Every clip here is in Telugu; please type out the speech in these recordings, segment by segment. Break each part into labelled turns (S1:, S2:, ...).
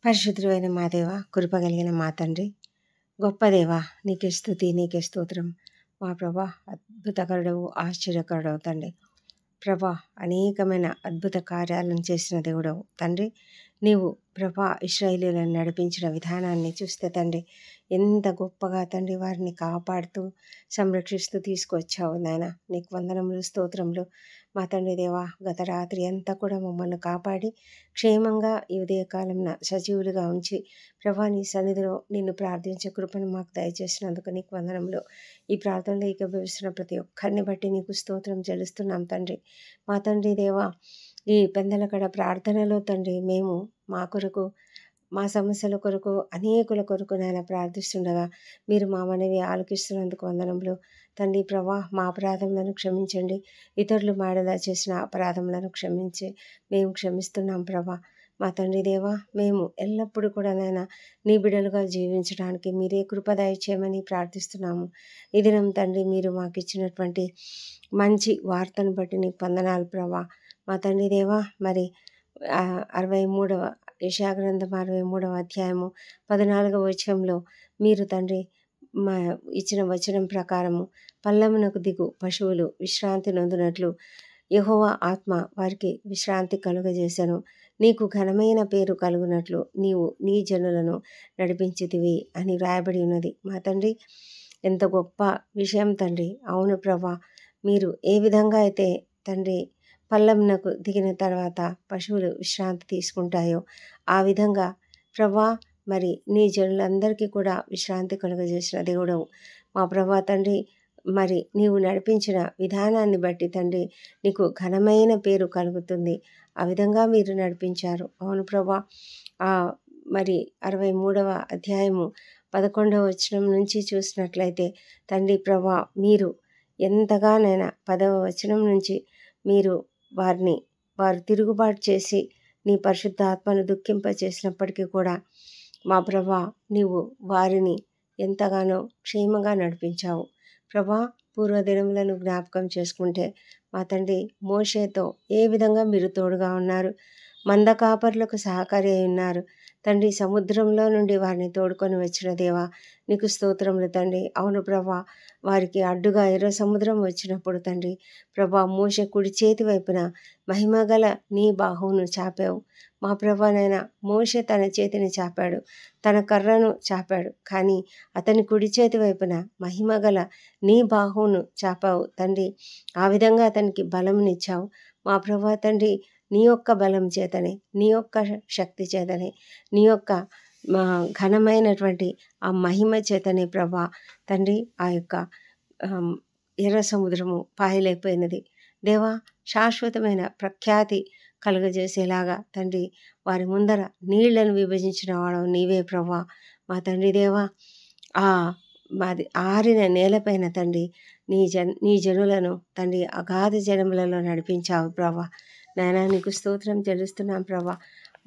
S1: పరిశుద్ధుడైన మా దేవ, కృప కలిగిన మా తండ్రి, గొప్ప దేవ, నీకే స్తుతి, నీకే స్తోత్రం. మా ప్రభా, అద్భుతకరుడవు, ఆశ్చర్యకరుడవు తండ్రి. ప్రభా, అనేకమైన అద్భుత కార్యాలను చేసిన దేవుడవు తండ్రి. నీవు ప్రభా ఇశ్రాయేలీయులను నడిపించిన విధానాన్ని చూస్తే తండ్రి, ఎంత గొప్పగా తండ్రి వారిని కాపాడుతూ సంరక్షిస్తూ తీసుకొచ్చావు నాయన. నీకు వందనములు, స్తోత్రములు. మా తండ్రి దేవా, గత రాత్రి అంతా కూడా మమ్మల్ని కాపాడి క్షేమంగా ఈ ఉదయకాలంన సజీవులుగా ఉంచి ప్రభా నీ సన్నిధిలో నిన్ను ప్రార్థించే కృపను మాకు దయచేసినందుకు నీకు వందనములు. ఈ ప్రార్థనలో ఏకీభవిస్తున్న ప్రతి ఒక్కరిని బట్టి నీకు స్తోత్రం చెల్లిస్తున్నాం తండ్రి. మా తండ్రి దేవా, ఈ పెందలకడ ప్రార్థనలో తండ్రి మేము మా కొరకు, మా సమస్యల కొరకు, అనేకుల కొరకు నాయన ప్రార్థిస్తుండగా మీరు మా మనవి ఆలకిస్తున్నందుకు వందనములు తండ్రి. ప్రభా, మా అపరాధములను క్షమించండి. ఇతరులు మాడలా చేసిన అపరాధములను క్షమించి మేము క్షమిస్తున్నాం ప్రభా. మా తండ్రి దేవా, మేము ఎల్లప్పుడూ కూడా నాయన నీ బిడ్డలుగా జీవించడానికి మీరే కృప దయచేయమని ప్రార్థిస్తున్నాము. ఈ దినం తండ్రి మీరు మాకు ఇచ్చినటువంటి మంచి వార్తను బట్టి నీకు వందనాలు ప్రభా. మా తండ్రి దేవా, మరి 63వ యెషయా గ్రంథం 63వ అధ్యాయము 14వ వచనంలో మీరు తండ్రి మా ఇచ్చిన వచనం ప్రకారము పల్లమునకు దిగు పశువులు విశ్రాంతి నొందినట్లు యెహోవా ఆత్మ వారికి విశ్రాంతి కలుగజేసెను. నీకు ఘనమైన పేరు కలుగునట్లు నీవు నీ జనులను నడిపించితివి అని వ్రాయబడి ఉన్నది. మా తండ్రి, ఎంత గొప్ప విషయం తండ్రి. అవును ప్రభా, మీరు ఏ విధంగా అయితే తండ్రి పల్లమునకు దిగిన తర్వాత పశువులు విశ్రాంతి తీసుకుంటాయో ఆ విధంగా ప్రభా మరి నీ జనులందరికీ కూడా విశ్రాంతి కలుగజేసిన దేవుడవు మా ప్రభా తండ్రి. మరి నీవు నడిపించిన విధానాన్ని బట్టి తండ్రి నీకు ఘనమైన పేరు కలుగుతుంది. ఆ విధంగా మీరు నడిపించారు. అవును ప్రభా. మరి 63వ అధ్యాయము 11వ వచనం నుంచి చూసినట్లయితే తండ్రి ప్రభా, మీరు ఎంతగానైనా 10వ వచనం నుంచి మీరు వారు తిరుగుబాటు చేసి నీ పరిశుద్ధాత్మను దుఃఖింపచేసినప్పటికీ కూడా మా ప్రభా నీవు వారిని ఎంతగానో క్షేమంగా నడిపించావు ప్రభా. పూర్వదినములను జ్ఞాపకం చేసుకుంటే మా తండ్రి మోషేతో ఏ విధంగా మీరు తోడుగా ఉన్నారు, మంద కాపర్లకు సహకారి అయి ఉన్నారు తండ్రి. సముద్రంలో నుండి వారిని తోడుకొని వచ్చిన దేవా నీకు స్తోత్రములు తండ్రి. అవును ప్రభా, వారికి అడ్డుగా ఎర్ర సముద్రం వచ్చినప్పుడు తండ్రి ప్రభా మోషే కుడి చేతి వైపున మహిమగల నీ బాహువును చాపావు మా ప్రభానైనా. మోషే తన చేతిని చాపాడు, తన కర్రను చాపాడు, కానీ అతని కుడి చేతి వైపున మహిమగల నీ బాహువును చాపావు తండ్రి. ఆ విధంగా అతనికి బలమునిచ్చావు మా ప్రభా తండ్రి. నీ యొక్క బలం చేతనే, నీ యొక్క శక్తి చేతనే, నీ యొక్క ఘనమైనటువంటి ఆ మహిమ చేతనే ప్రభా తండ్రి ఆ యొక్క ఎర్ర సముద్రము పాయలైపోయినది దేవా. శాశ్వతమైన ప్రఖ్యాతి కలుగజేసేలాగా తండ్రి వారి ముందర నీళ్లను విభజించిన వాడవు నీవే ప్రభా మా తండ్రి దేవా. మాది ఆరిన నేలపైన తండ్రి నీ జనులను తండ్రి అగాధ జనములలో నడిపించావు ప్రభా నాయనా. నీకు స్తోత్రం చెల్లిస్తున్నాం ప్రభా.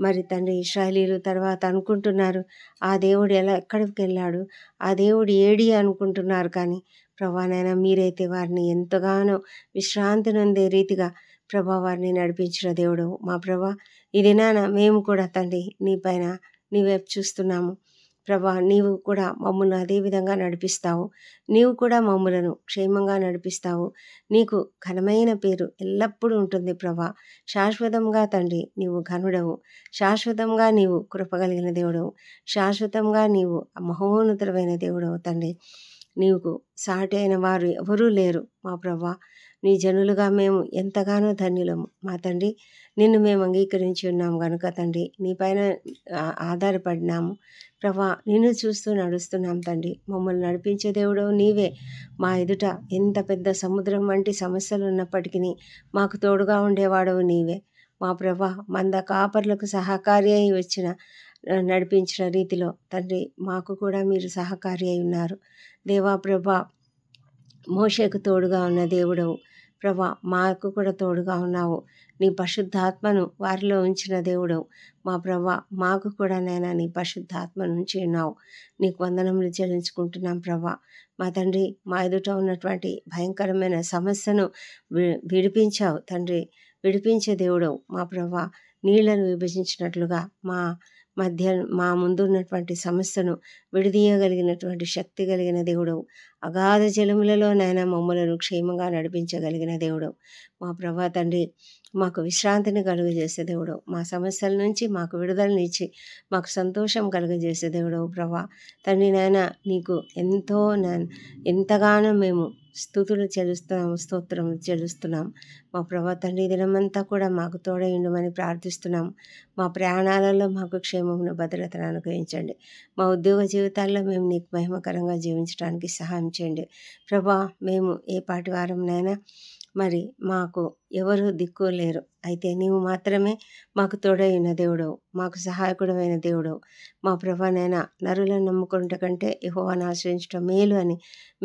S1: మరి తండ్రి ఇశ్రాయేలీయులు తర్వాత అనుకుంటున్నారు ఆ దేవుడు ఎక్కడికి వెళ్ళాడు, ఆ దేవుడు ఏడి అనుకుంటున్నారు, కానీ ప్రభా నాయన మీరైతే వారిని ఎంతగానో విశ్రాంతి నొందే రీతిగా ప్రభా వారిని నడిపించిన దేవుడు మా ప్రభా. ఈ దినాన మేము కూడా తండ్రి నీ వైపు చూస్తున్నాము ప్రభా. నీవు కూడా మమ్మల్ని అదే విధంగా నడిపిస్తావు, నీవు కూడా మమ్మలను క్షేమంగా నడిపిస్తావు. నీకు ఘనమైన పేరు ఎల్లప్పుడూ ఉంటుంది ప్రభా. శాశ్వతంగా తండ్రి నీవు ఘనుడవు, శాశ్వతంగా నీవు కృపగలిగిన దేవుడవు, శాశ్వతంగా నీవు మహోన్నతుడైన దేవుడవు తండ్రి. నీకు సాటి అయిన వారు ఎవరూ లేరు మా ప్రభా. నీ జనులుగా మేము ఎంతగానో ధన్యులము మా తండ్రి. నిన్ను మేము అంగీకరించి ఉన్నాము కనుక తండ్రి నీపైన ఆధారపడినాము ప్రభా. నిన్ను చూస్తూ నడుస్తున్నాం తండ్రి. మమ్మల్ని నడిపించే దేవుడవు నీవే. మా ఎదుట ఎంత పెద్ద సముద్రం వంటి సమస్యలు ఉన్నప్పటికీ మాకు తోడుగా ఉండేవాడవు నీవే మా ప్రభా. మంద కాపర్లకు సహకారి అయి నడిపించిన రీతిలో తండ్రి మాకు కూడా మీరు సహకారి అయి ఉన్నారు దేవా ప్రభా. మోషేకు తోడుగా ఉన్న దేవుడవు ప్రభా, మాకు కూడా తోడుగా ఉన్నావు. నీ పరిశుద్ధాత్మను వారిలో ఉంచిన దేవుడవు మా ప్రభా. మాకు కూడా నైనా నీ పరిశుద్ధాత్మను ఉంచి ఉన్నావు. నీకు వందనములు చెల్లించుకుంటున్నాం ప్రభా. మా తండ్రి, మా ఎదుట ఉన్నటువంటి భయంకరమైన సమస్యను విడిపించావు తండ్రి. విడిపించే దేవుడవు మా ప్రభా. నీళ్లను విభజించినట్లుగా మా ముందున్నటువంటి సమస్యను విడదీయగలిగినటువంటి శక్తి కలిగిన దేవుడవు. అగాధ జలములలో నాయన మమ్మలను క్షేమంగా నడిపించగలిగిన దేవుడవు. మా ప్రభా తండ్రి, మాకు విశ్రాంతిని కలుగజేసే దేవుడవు. మా సమస్యల నుంచి మాకు విడుదలనిచ్చి మాకు సంతోషం కలుగజేసే దేవుడవు ప్రభా తండ్రి. నాయన నీకు ఎంతగానో మేము స్తుతులు చెల్లిస్తున్నాము, స్తోత్రములు చెల్లిస్తున్నాం. మా ప్రభా తండ్రి, ఈ దినమంతా కూడా మాకు తోడై ఉండుమని ప్రార్థిస్తున్నాము. మా ప్రయాణాలలో మాకు క్షేమమును, భద్రతను అనుగ్రహించండి. మా ఉద్యోగ జీవితాల్లో మేము నీకు మహిమకరంగా జీవించడానికి సహాయం చేయండి ప్రభా. మేము ఏ పాటి వారంనైనా మరి మాకు ఎవరు దిక్కు లేరు, అయితే నీవు మాత్రమే మాకు తోడై ఉన్న దేవుడవు, మాకు సహాయకుడమైన దేవుడవు. మా ప్రభానైనా నరులను నమ్ముకున్నట కంటే యెహోవాను ఆశ్రయించడం మేలు అని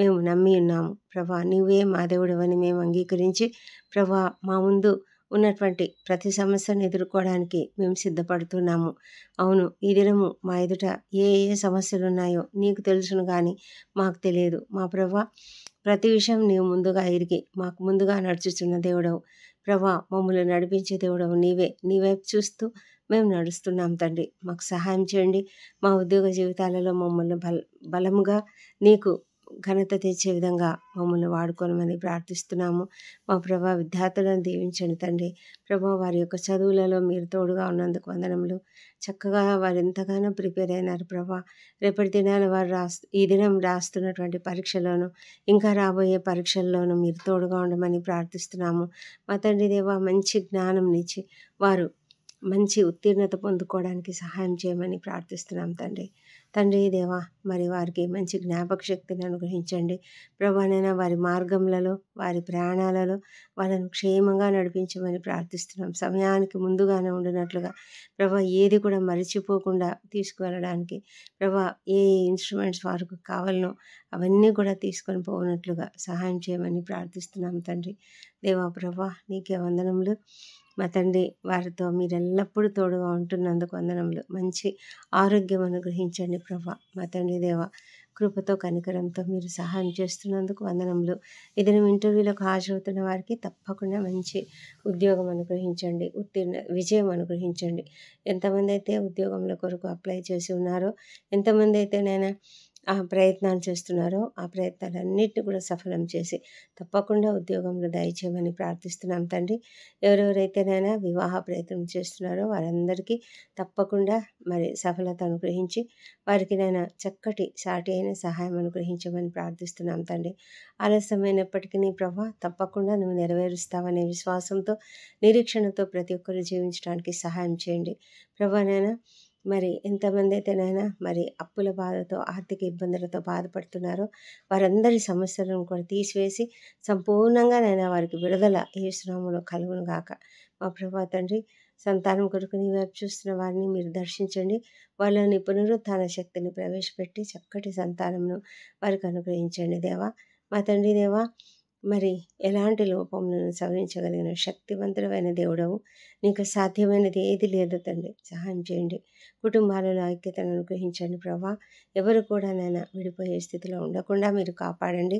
S1: మేము నమ్మి ఉన్నాము ప్రభా. నీవే మా దేవుడవని మేము అంగీకరించి ప్రభా, మా ముందు ఉన్నటువంటి ప్రతి సమస్యను ఎదుర్కోవడానికి మేము సిద్ధపడుతున్నాము. అవును, ఈ దినము మా ఎదుట ఏ ఏ సమస్యలు ఉన్నాయో నీకు తెలుసును కానీ మాకు తెలియదు. మా ప్రభా, ప్రతి విషయం నీవు ముందుగా ఎరిగి మాకు ముందుగా నడుచుచున్న దేవుడవు ప్రభా. మమ్మల్ని నడిపించే దేవుడవు నీవే. నీ వైపు చూస్తూ మేము నడుస్తున్నాం తండ్రి. మాకు సహాయం చేయండి. మా ఉద్యోగ జీవితాలలో మమ్మల్ని బలముగా నీకు ఘనత తెచ్చే విధంగా మమ్మల్ని వాడుకోనమని ప్రార్థిస్తున్నాము. మా ప్రభా, విద్యార్థులను దీవించండి తండ్రి. ప్రభా, వారి యొక్క చదువులలో మీరు తోడుగా ఉన్నందుకు వందనములు. చక్కగా వారు ఎంతగానో ప్రిపేర్ అయినారు ప్రభా. రేపటి దినాన వారు ఈ దినం రాస్తున్నటువంటి పరీక్షలోను ఇంకా రాబోయే పరీక్షల్లోనూ మీరు తోడుగా ఉండమని ప్రార్థిస్తున్నాము. మా తండ్రి దేవా, మంచి జ్ఞానంనిచ్చి వారు మంచి ఉత్తీర్ణత పొందుకోవడానికి సహాయం చేయమని ప్రార్థిస్తున్నాం తండ్రి. తండ్రి దేవా, మరి వారికి మంచి జ్ఞాపక శక్తిని అనుగ్రహించండి ప్రభానైనా. వారి మార్గములలో, వారి ప్రయాణాలలో వాళ్ళను క్షేమంగా నడిపించమని ప్రార్థిస్తున్నాం. సమయానికి ముందుగానే ఉండినట్లుగా ప్రభా, ఏది కూడా మరిచిపోకుండా తీసుకువెళ్ళడానికి ప్రభా, ఏ ఇన్స్ట్రుమెంట్స్ వారికి కావాలనో అవన్నీ కూడా తీసుకొని పోనట్లుగా సహాయం చేయమని ప్రార్థిస్తున్నాం తండ్రి. దేవా ప్రభా, నీకే వందనములు. మా తండ్రి, వారితో మీరు ఎల్లప్పుడూ తోడుగా ఉంటున్నందుకు వందనములు. మంచి ఆరోగ్యం అనుగ్రహించండి ప్రభా. మా తండ్రి దేవ, కృపతో కనికరంతో మీరు సహాయం చేస్తున్నందుకు వందనములు. ఏదైనా ఇంటర్వ్యూలకు హాజరవుతున్న వారికి తప్పకుండా మంచి ఉద్యోగం అనుగ్రహించండి, విజయం అనుగ్రహించండి. ఎంతమంది అయితే ఉద్యోగంలో కొరకు అప్లై చేసి ఉన్నారో, ఎంతమంది అయితే నేను ఆ ప్రయత్నాలు చేస్తున్నారో, ఆ ప్రయత్నాలన్నిటిని కూడా సఫలం చేసి తప్పకుండా ఉద్యోగంలో దయచేయమని ప్రార్థిస్తున్నాం తండ్రి. ఎవరెవరైతేనైనా వివాహ ప్రయత్నం చేస్తున్నారో వారందరికీ తప్పకుండా మరి సఫలత అనుగ్రహించి వారికి నేను చక్కటి సాటి అయిన సహాయం అనుగ్రహించమని ప్రార్థిస్తున్నాం తండ్రి. ఆలస్యమైనప్పటికీ ప్రభా, తప్పకుండా నువ్వు నెరవేరుస్తావనే విశ్వాసంతో, నిరీక్షణతో ప్రతి ఒక్కరు జీవించడానికి సహాయం చేయండి ప్రభానైనా. మరి ఎంతమంది అయితేనైనా మరి అప్పుల బాధతో, ఆర్థిక ఇబ్బందులతో బాధపడుతున్నారో వారందరి సమస్యలను కూడా తీసివేసి సంపూర్ణంగా నైనా వారికి విడుదల యేసు నామములో కలుగును గాక. మా ప్రభా తండ్రి, సంతానం కొరకు నీ వైపు చూస్తున్న వారిని మీరు దర్శించండి. వాళ్ళని పునరుత్థాన శక్తిని ప్రవేశపెట్టి చక్కటి సంతానమును వారికి అనుగ్రహించండి దేవా. మా తండ్రి దేవా, మరి ఎలాంటి లోపములను సవరించగలిగిన శక్తివంతుడమైన దేవుడవు. నీకు సాధ్యమైనది ఏది లేదు తండ్రి. సహాయం చేయండి. కుటుంబాలలో ఐక్యతను అనుగ్రహించండి ప్రభా. ఎవరు కూడా నైనా విడిపోయే స్థితిలో ఉండకుండా మీరు కాపాడండి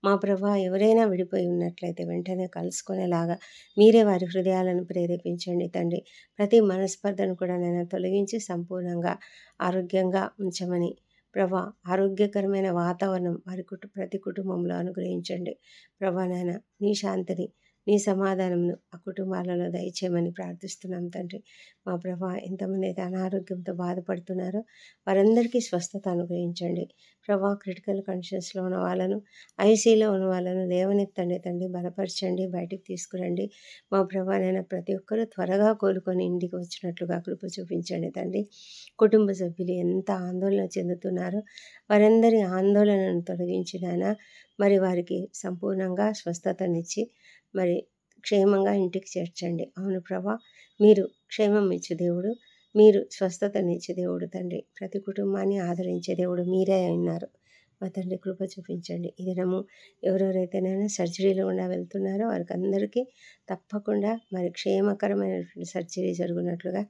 S1: మా ప్రభా. ఎవరైనా విడిపోయి ఉన్నట్లయితే వెంటనే కలుసుకునేలాగా మీరే వారి హృదయాలను ప్రేరేపించండి తండ్రి. ప్రతి మనస్పర్ధను కూడా నైనా తొలగించి సంపూర్ణంగా ఆరోగ్యంగా ఉంచమని ప్రభా, ఆరోగ్యకరమైన వాతావరణం వారి ప్రతి కుటుంబంలో అనుగ్రహించండి ప్రభా. నాయన నీ శాంతిని, నీ సమాధానమును ఆ కుటుంబాలలో దయచేయమని ప్రార్థిస్తున్నాం తండ్రి. మా ప్రభా, ఎంతమంది అయితే అనారోగ్యంతో బాధపడుతున్నారో వారందరికీ స్వస్థత అనుగ్రహించండి ప్రభా. క్రిటికల్ కండిషన్స్లో ఉన్న వాళ్ళను, ఐసీలో ఉన్న వాళ్ళను లేవనెత్తండి తండ్రి. బలపరచండి, బయటికి తీసుకురండి మా ప్రభా. నైనా ప్రతి ఒక్కరూ త్వరగా కోలుకొని ఇంటికి వచ్చినట్లుగా కృప చూపించండి తండ్రి. కుటుంబ సభ్యులు ఎంత ఆందోళన చెందుతున్నారో వారందరి ఆందోళనను తొలగించినైనా మరి వారికి సంపూర్ణంగా స్వస్థతనిచ్చి మరి క్షేమంగా ఇంటికి చేర్చండి. అవును ప్రభా, మీరు క్షేమం ఇచ్చే దేవుడు, మీరు స్వస్థతనిచ్చే దేవుడు తండ్రి. ప్రతి కుటుంబాన్ని ఆదరించే దేవుడు మీరే ఉన్నారు మా తండ్రి. కృప చూపించండి. ఈ దినము ఎవరెవరైతేనైనా సర్జరీలో గుండా వెళ్తున్నారో వారికి అందరికీ తప్పకుండా మరి క్షేమకరమైనటువంటి సర్జరీ జరుగునట్లుగా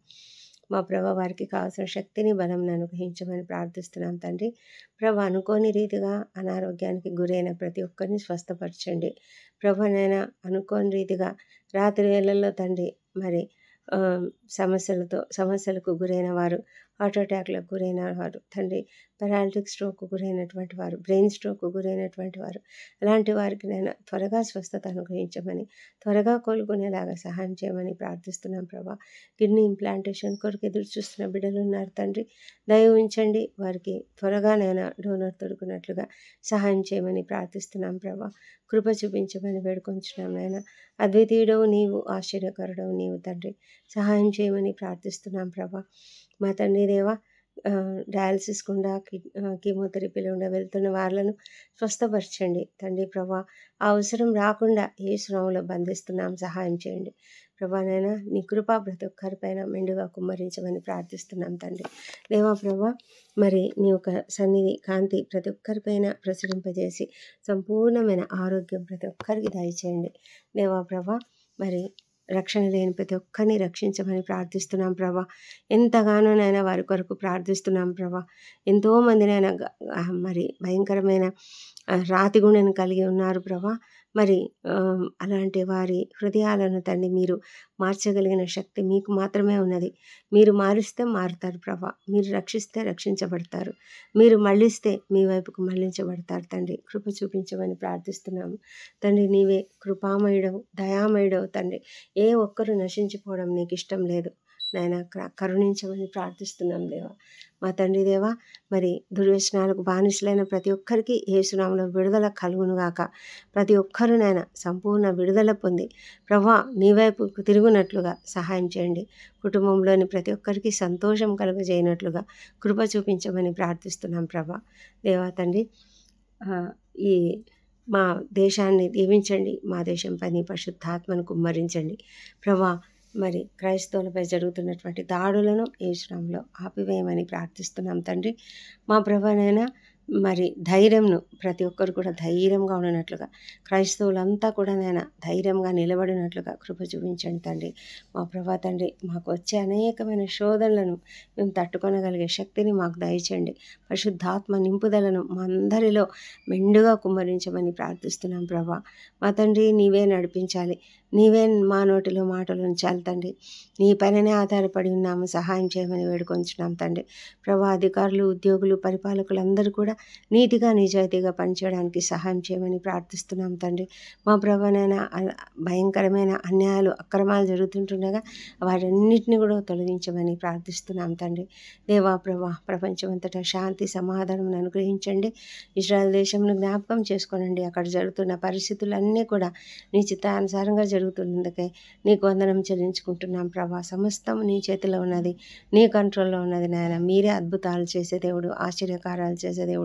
S1: మా ప్రభ వారికి కావాల్సిన శక్తిని, బలం అనుగ్రహించమని ప్రార్థిస్తున్నాం తండ్రి. ప్రభ, అనుకోని రీతిగా అనారోగ్యానికి గురైన ప్రతి ఒక్కరిని స్వస్థపరచండి ప్రభనైనా. అనుకోని రీతిగా రాత్రి వేళల్లో తండ్రి మరి సమస్యలకు గురైన వారు హార్ట్ అటాక్లకు గురైన వారు తండ్రి, పెరాలిటిక్ స్ట్రోక్కు గురైనటువంటి వారు, బ్రెయిన్ స్ట్రోక్కు గురైనటువంటి వారు, అలాంటి వారికి నేను త్వరగా స్వస్థత అనుగ్రహించమని, త్వరగా కోలుకునేలాగా సహాయం చేయమని ప్రార్థిస్తున్నాం ప్రభా. కిడ్నీ ఇంప్లాంటేషన్ కొరకు ఎదురు చూస్తున్న బిడ్డలు ఉన్నారు తండ్రి, దయ ఉంచండి. వారికి త్వరగా నేను డోనర్ దొరుకున్నట్లుగా సహాయం చేయమని ప్రార్థిస్తున్నాం ప్రభా. కృప చూపించమని వేడుకొంచున్నాం నాయన. అద్వితీయుడవు నీవు, ఆశ్చర్యకరుడవు నీవు తండ్రి, సహాయం చేయమని ప్రార్థిస్తున్నాం ప్రభా. మా తండ్రి దేవా, డయాలసిస్ గుండా కీమోథెరపీలు గుండా వెళ్తున్న వాళ్ళను స్వస్థపరచండి తండ్రి ప్రభా. ఆ అవసరం రాకుండా యేసు నామములో బంధిస్తున్నాం, సహాయం చేయండి ప్రభా. నాయన నీ కృప ప్రతి ఒక్కరిపైన మెండుగా కుమ్మరించమని ప్రార్థిస్తున్నాం తండ్రి దేవా ప్రభా. మరి నీ యొక్క సన్నిధి కాంతి ప్రతి ఒక్కరిపైన ప్రసరింపజేసి సంపూర్ణమైన ఆరోగ్యం ప్రతి ఒక్కరికి దయచేయండి దేవా ప్రభా. మరి రక్షణ లేని ప్రతి ఒక్కరిని రక్షించమని ప్రార్థిస్తున్నాం ప్రభా. ఎంతగానో నైనా వారి కొరకు ప్రార్థిస్తున్నాం ప్రభా. ఎంతోమందినైనా మరి భయంకరమైన రాతి గుండెను కలిగి ఉన్నారు ప్రభా. మరి అలాంటి వారి హృదయాలను తండ్రి మీరు మార్చగలిగిన శక్తి మీకు మాత్రమే ఉన్నది. మీరు మారిస్తే మారుతారు ప్రభా. మీరు రక్షిస్తే రక్షించబడతారు. మీరు మళ్ళిస్తే మీ వైపుకు మళ్ళించబడతారు తండ్రి. కృప చూపించమని ప్రార్థిస్తున్నాము తండ్రి. నీవే కృపామయుడవు, దయామయుడవు తండ్రి. ఏ ఒక్కరు నశించిపోవడం నీకు ఇష్టం లేదు నాయన. కరుణించమని ప్రార్థిస్తున్నాం దేవా. మా తండ్రి దేవా, మరి దుర్వ్యసనాలకు బానిసలైన ప్రతి ఒక్కరికి యేసు నామములో విడుదల కలుగునుగాక. ప్రతి ఒక్కరూ నాయన సంపూర్ణ విడుదల పొంది ప్రభా నీ వైపుకు తిరుగునట్లుగా సహాయం చేయండి. కుటుంబంలోని ప్రతి ఒక్కరికి సంతోషం కలుగజేయనట్లుగా కృప చూపించమని ప్రార్థిస్తున్నాం ప్రభా. దేవా తండ్రి, ఈ మా దేశాన్ని దీవించండి. మా దేశంపై నీ పరిశుద్ధాత్మను కుమ్మరించండి ప్రభా. మరి క్రైస్తవులపై జరుగుతున్నటువంటి దాడులను యేసు నామములో ఆపివేయమని ప్రార్థిస్తున్నాం తండ్రి. మా ప్రభువైనా మరి ధైర్యంను ప్రతి ఒక్కరు కూడా ధైర్యంగా ఉండనట్లుగా, క్రైస్తవులంతా కూడా నేను ధైర్యంగా నిలబడినట్లుగా కృప చూపించండి తండ్రి. మా ప్రభా తండ్రి, మాకు వచ్చే అనేకమైన శోధనలను మేము తట్టుకొనగలిగే శక్తిని మాకు దయచేయండి. పరిశుద్ధాత్మ నింపుదలను మా అందరిలో మెండుగా కుమ్మరించమని ప్రార్థిస్తున్నాం ప్రభా. మా తండ్రి, నీవే నడిపించాలి, నీవే మా నోటిలో మాటలు ఉంచాలి తండ్రి. నీ పైననే ఆధారపడి ఉన్నాము, సహాయం చేయమని వేడుకొంచున్నాం తండ్రి ప్రభా. అధికారులు, ఉద్యోగులు, పరిపాలకులు అందరూ కూడా నీతిగా నిజాయితీగా పనిచేయడానికి సహాయం చేయమని ప్రార్థిస్తున్నాం తండ్రి. మా ప్రభువైనా భయంకరమైన అన్యాయాలు, అక్రమాలు జరుగుతుంటుండగా వాటన్నిటిని కూడా తొలగించమని ప్రార్థిస్తున్నాం తండ్రి దేవా ప్రభా. ప్రపంచమంతటా శాంతి సమాధానం అనుగ్రహించండి. ఇజ్రాయెల్ దేశంను జ్ఞాపకం చేసుకోనండి. అక్కడ జరుగుతున్న పరిస్థితులన్నీ కూడా నీ చిత్తానుసారంగా జరుగుతున్నందుకే నీకు వందనం చెల్లించుకుంటున్నాం ప్రభా. సమస్తం నీ చేతిలో ఉన్నది, నీ కంట్రోల్లో ఉన్నది నాయన. మీరే అద్భుతాలు చేసే దేవుడు, ఆశ్చర్యకారాలు చేసే దేవుడు.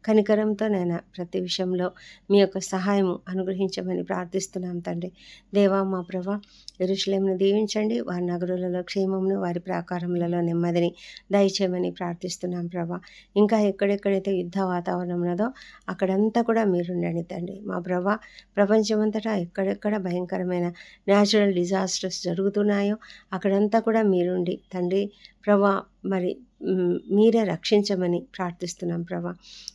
S1: కనికరంతో నాయన ప్రతి విషయంలో మీ యొక్క సహాయము అనుగ్రహించమని ప్రార్థిస్తున్నాం తండ్రి దేవా. మా ప్రభా, యెరూషలేమును దీవించండి. వారి నగరులలో క్షేమమును, వారి ప్రాకారములలో నెమ్మదిని దయచేయమని ప్రార్థిస్తున్నాం ప్రభా. ఇంకా ఎక్కడెక్కడైతే యుద్ధ వాతావరణం ఉన్నదో అక్కడంతా కూడా మీరుండండి తండ్రి. మా ప్రభా, ప్రపంచమంతటా ఎక్కడెక్కడ భయంకరమైన న్యాచురల్ డిజాస్టర్స్ జరుగుతున్నాయో అక్కడంతా కూడా మీరుండి తండ్రి ప్రభా. మరి మీరే రక్షించమని ప్రార్థిస్తున్నాం ప్రభా.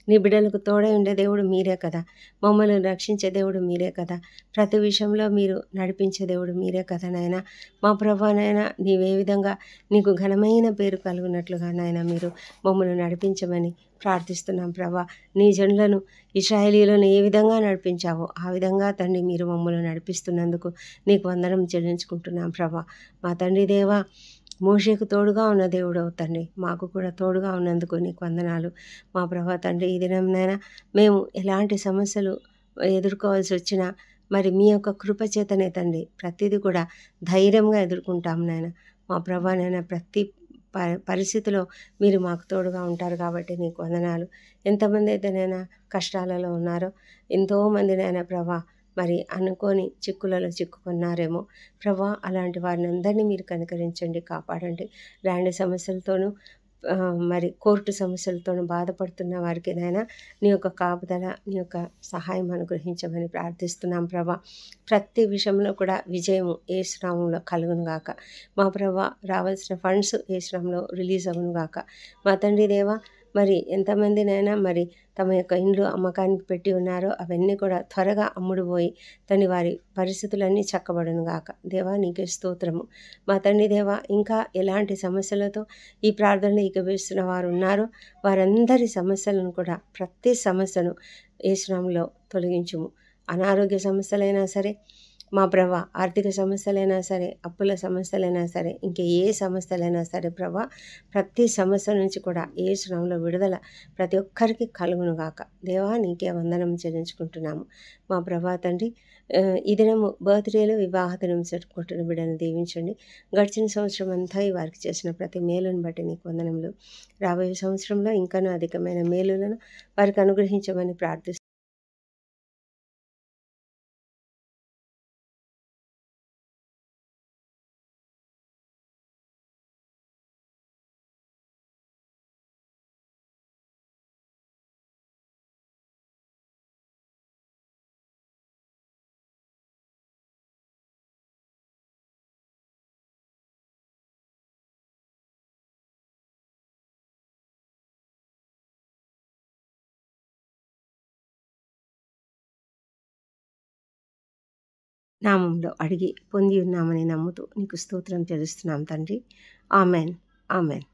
S1: నీ బిడ్డలకు తోడై ఉండే దేవుడు మీరే కదా, మమ్మల్ని రక్షించే దేవుడు మీరే కదా, ప్రతి విషయంలో మీరు నడిపించే దేవుడు మీరే కదా నాయన. మా ప్రభా నాయన, నీవే విధంగా నీకు ఘనమైన పేరు కలుగునట్లుగా నాయన మీరు మమ్మల్ని నడిపించమని ప్రార్థిస్తున్నాం ప్రభా. నీ జనులను, ఇశ్రాయేలీయులను ఏ విధంగా నడిపించావో ఆ విధంగా తండ్రి మీరు మమ్మల్ని నడిపిస్తున్నందుకు నీకు వందనం చెల్లించుకుంటున్నాం ప్రభా. మా తండ్రి దేవా, మోషేకు తోడుగా ఉన్న దేవుడు తండ్రి, మాకు కూడా తోడుగా ఉన్నందుకు నీకు వందనాలు మా ప్రభా తండ్రి. ఈ దినంనైనా మేము ఎలాంటి సమస్యలు ఎదుర్కోవాల్సి వచ్చినా మరి మీ యొక్క కృప చేతనే తండ్రి ప్రతిదీ కూడా ధైర్యంగా ఎదుర్కొంటాం నాయన. మా ప్రభా నాయన, ప్రతి పరిస్థితిలో మీరు మాకు తోడుగా ఉంటారు కాబట్టి నీకు వందనాలు. ఎంతమంది అయితే నైనా కష్టాలలో ఉన్నారో, ఎంతోమంది నైనా ప్రభా మరి అనుకోని చిక్కులలో చిక్కుకున్నారేమో ప్రభా, అలాంటి వారిని అందరినీ మీరు కనికరించండి, కాపాడండి. ల్యాండ్ సమస్యలతోనూ మరి కోర్టు సమస్యలతోనూ బాధపడుతున్న వారికి నైనా నీ యొక్క కాపుదల, నీ యొక్క సహాయం అనుగ్రహించమని ప్రార్థిస్తున్నాం ప్రభా. ప్రతి విషయంలో కూడా విజయం యేసు నామములో కలుగును గాక. మా ప్రభా, రావాల్సిన ఫండ్స్ యేసు నామములో రిలీజ్ అవ్వను గాక. మా తండ్రి దేవా, మరి ఎంతమందినైనా మరి తమ యొక్క ఇండ్లు అమ్మకానికి పెట్టి ఉన్నారో అవన్నీ కూడా త్వరగా అమ్ముడుపోయి వారి పరిస్థితులన్నీ చక్కబడును గాక. దేవా నీకే స్తోత్రము. మా తండ్రి దేవా, ఇంకా ఎలాంటి సమస్యలతో ఈ ప్రార్థనలు ఏకీభవిస్తున్న వారు ఉన్నారో వారందరి సమస్యలను కూడా, ప్రతి సమస్యను యేసు నామములో తొలగించుము. అనారోగ్య సమస్యలైనా సరే మా ప్రభా, ఆర్థిక సమస్యలైనా సరే, అప్పుల సమస్యలైనా సరే, ఇంక ఏ సమస్యలైనా సరే ప్రభా, ప్రతి సమస్య నుంచి కూడా యేసు నామములో విడుదల ప్రతి ఒక్కరికి కలుగును గాక. దేవా నీకే వందనం చెల్లించుకుంటున్నాము. మా ప్రభా తండ్రి, ఈ దినము బర్త్డేలు, వివాహ దినం జరుపుకుంటున్న బిడ్డను దీవించండి. గడిచిన సంవత్సరం అంతా ఈ వారికి చేసిన ప్రతి మేలును బట్టి నీకు వందనములు. రాబోయే సంవత్సరంలో ఇంకనూ అధికమైన మేలులను వారికి అనుగ్రహించమని ప్రార్థిస్తున్నాను. నామంలో అడిగి పొంది ఉన్నామని నమ్ముతూ నీకు స్తోత్రం చెల్లిస్తున్నాం తండ్రి. ఆమెన్. ఆమెన్.